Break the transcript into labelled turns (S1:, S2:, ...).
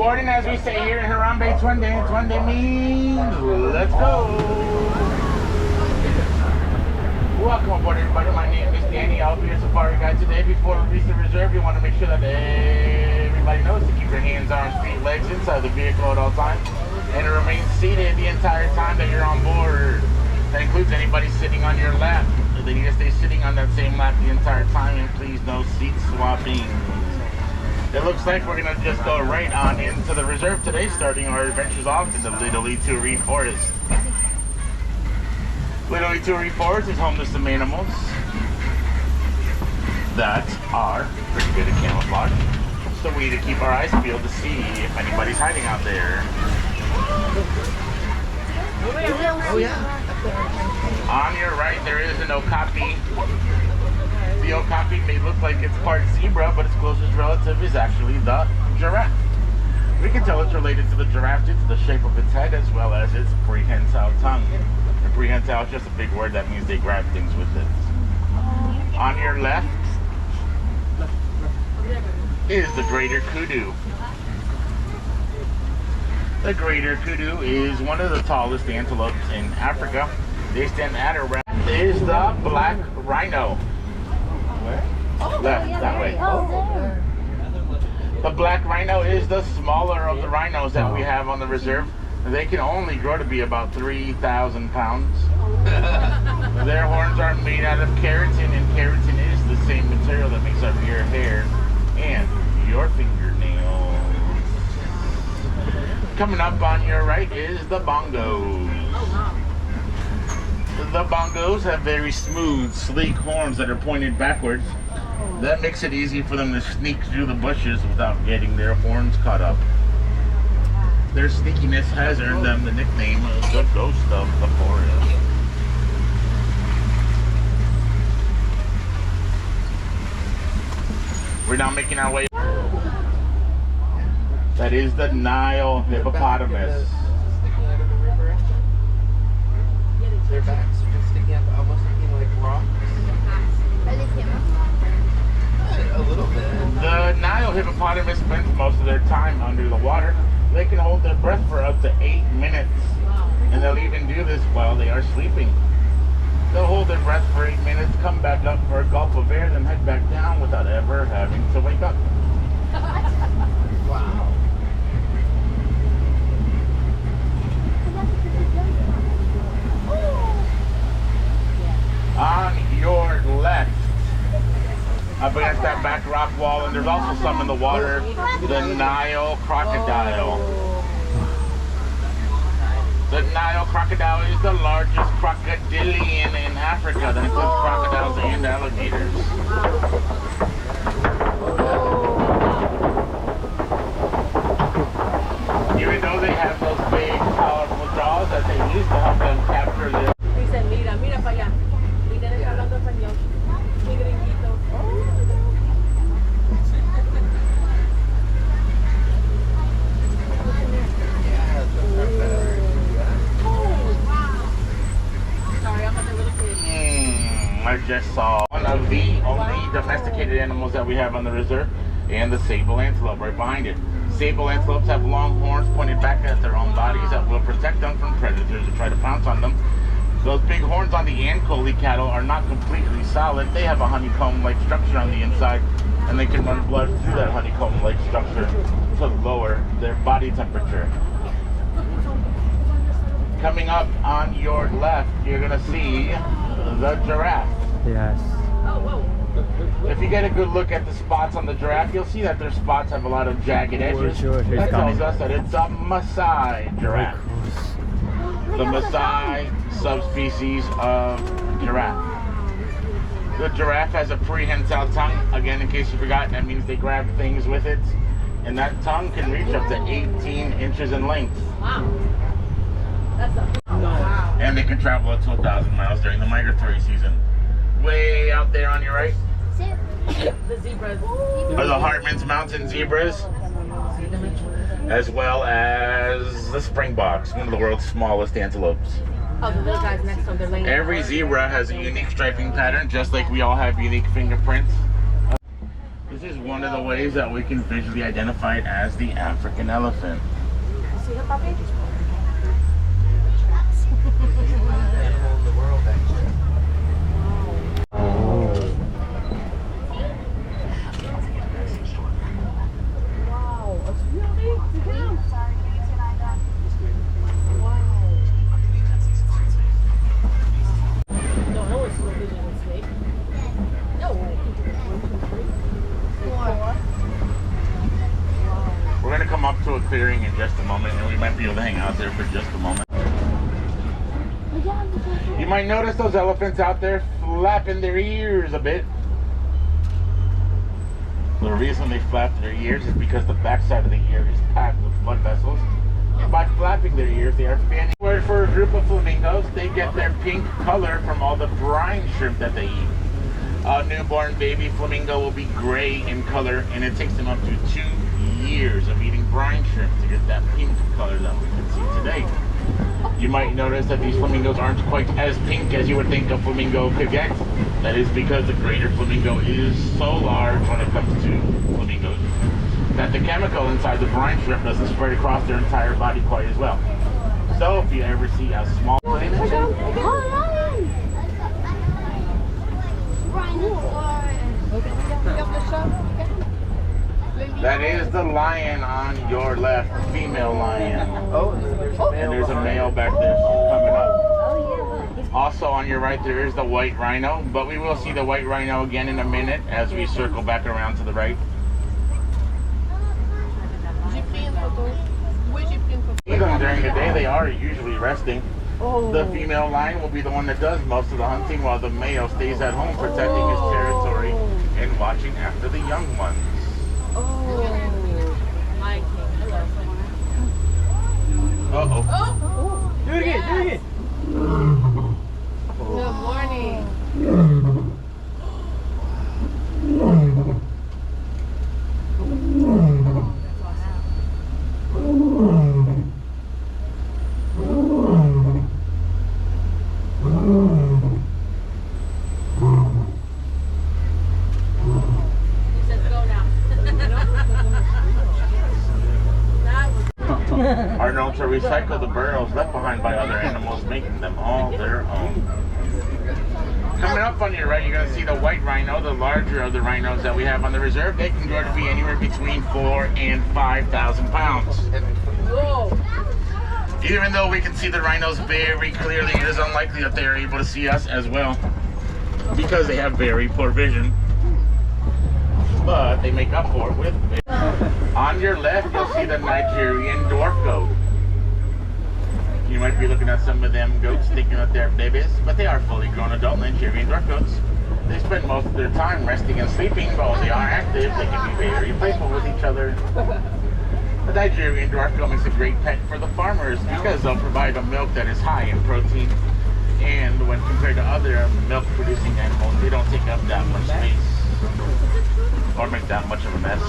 S1: Warden, as we say here in Harambe, Twende. Twende means let's go. Welcome aboard, everybody. My name is Danny. I'll be your safari guide today. Before we reach the reserve, you want to make sure that everybody knows to keep your hands, arms, feet, legs inside the vehicle at all times and to remain seated the entire time that you're on board. That includes anybody sitting on your lap. They need to stay sitting on that same lap the entire time, and please no seat swapping. It looks like we're going to just go right on into the reserve today, starting our adventures off in the Little Ituri Forest. Little Ituri Forest is home to some animals that are pretty good at camouflage. So we need to keep our eyes peeled to see if anybody's hiding out there.
S2: Oh yeah.
S1: On your right, there is an okapi. The okapi may look like it's part zebra, but its closest relative is actually the giraffe. We can tell it's related to the giraffe due to the shape of its head as well as its prehensile tongue. And prehensile is just a big word that means they grab things with it. On your left is the greater kudu. The greater kudu is one of the tallest antelopes in Africa. They stand at around. Is the black rhino. Where? Left, that way. The black rhino is the smaller of the rhinos that we have on the reserve. They can only grow to be about 3,000 pounds. Their horns are made out of keratin, and keratin is the same material that makes up your hair and your fingernails. Coming up on your right is the bongos. The bongos have very smooth, sleek horns that are pointed backwards. That makes it easy for them to sneak through the bushes without getting their horns caught up. Their sneakiness has earned them the nickname of the ghost of the forest. We're now making our way. That is the Nile hippopotamus.
S2: Their backs are just sticking up, almost looking like rocks. A little bit.
S1: The Nile hippopotamus spends most of their time under the water. They can hold their breath for up to 8 minutes. And they'll even do this while they are sleeping. They'll hold their breath for 8 minutes, come back up for a gulp of air, then head back down without ever having to wake up.
S2: Wow.
S1: On your left, up against that back rock wall, and there's also some in the water, the Nile crocodile. The Nile crocodile is the largest crocodilian in Africa. That includes crocodiles and alligators. Even though they have those big, powerful jaws that they use to help them capture their...
S3: Dicen, mira, mira para allá. Mira, está hablando español. Mi gringuito. Sorry, I'm really quick.
S1: I just saw one of the only domesticated animals that we have on the reserve, and the sable antelope right behind it. Sable antelopes have long horns pointed back at their own bodies that will protect them from predators who try to pounce on them. Those big horns on the Ankoli cattle are not completely solid. They have a honeycomb-like structure on the inside, and they can run blood through that honeycomb-like structure to lower their body temperature. Coming up on your left, you're gonna see the giraffe.
S4: Yes.
S3: Oh, whoa.
S1: If you get a good look at the spots on the giraffe, you'll see that their spots have a lot of jagged edges. That tells us that it's a Maasai giraffe. The Maasai subspecies of giraffe. The giraffe has a prehensile tongue. Again, in case you forgot, that means they grab things with it. And that tongue can reach up to 18 inches in length.
S3: Wow. That's a... Wow.
S1: And they can travel up to 1,000 miles during the migratory season. Way out there on your right
S3: The zebras.
S1: are the Hartman's Mountain zebras, as well as the springboks, one of the world's smallest antelopes.
S3: Oh, the little guys next to them, they're laying.
S1: Every zebra has a unique striping pattern, just like we all have unique fingerprints. This is one of the ways that we can visually identify it as the African elephant.
S3: See the puppy?
S2: Animal in the world, actually.
S3: Wow, it's really big. No, I was so busy with snake. No way. 1, 2, 3, 4.
S1: We're gonna come up to a clearing in just a moment, and we might be able to hang out there for just a moment. You might notice those elephants out there flapping their ears a bit. The reason they flap their ears is because the backside of the ear is packed with blood vessels. And by flapping their ears, they are fanning. Word for a group of flamingos, they get their pink color from all the brine shrimp that they eat. A newborn baby flamingo will be gray in color, and it takes them up to 2 years of eating brine shrimp to get that pink color that we can see today. You might notice that these flamingos aren't quite as pink as you would think a flamingo could get. That is because the greater flamingo is so large when it comes to flamingos that the chemical inside the brine shrimp doesn't spread across their entire body quite as well. So if you ever see a small that is the lion on your left, the female lion.
S2: Oh, there's a male.
S1: And there's a male back there coming up. Also on your right there is the white rhino, but we will see the white rhino again in a minute as we circle back around to the right. Even during the day they are usually resting. The female lion will be the one that does most of the hunting while the male stays at home protecting his territory and watching after the young ones.
S3: My king.
S1: Uh-oh.
S3: Oh!
S2: Do it again, do it again.
S3: Good morning. He says go now.
S1: Are known to recycle the burrows left behind by other animals, making them all their own. Coming up on your right, you're going to see the white rhino, the larger of the rhinos that we have on the reserve. They can grow to be anywhere between 4,000 and 5,000 pounds.
S3: Whoa.
S1: Even though we can see the rhinos very clearly, it is unlikely that they are able to see us as well because they have very poor vision. But they make up for it with it. On your left, you'll see the Nigerian dwarf goat. You might be looking at some of them goats thinking that they're babies, but they are fully grown adult Nigerian dwarf goats. They spend most of their time resting and sleeping, but when they are active, they can be very playful with each other. The Nigerian dwarf goat makes a great pet for the farmers because they'll provide a milk that is high in protein. And when compared to other milk-producing animals, they don't take up that much space or make that much of a mess.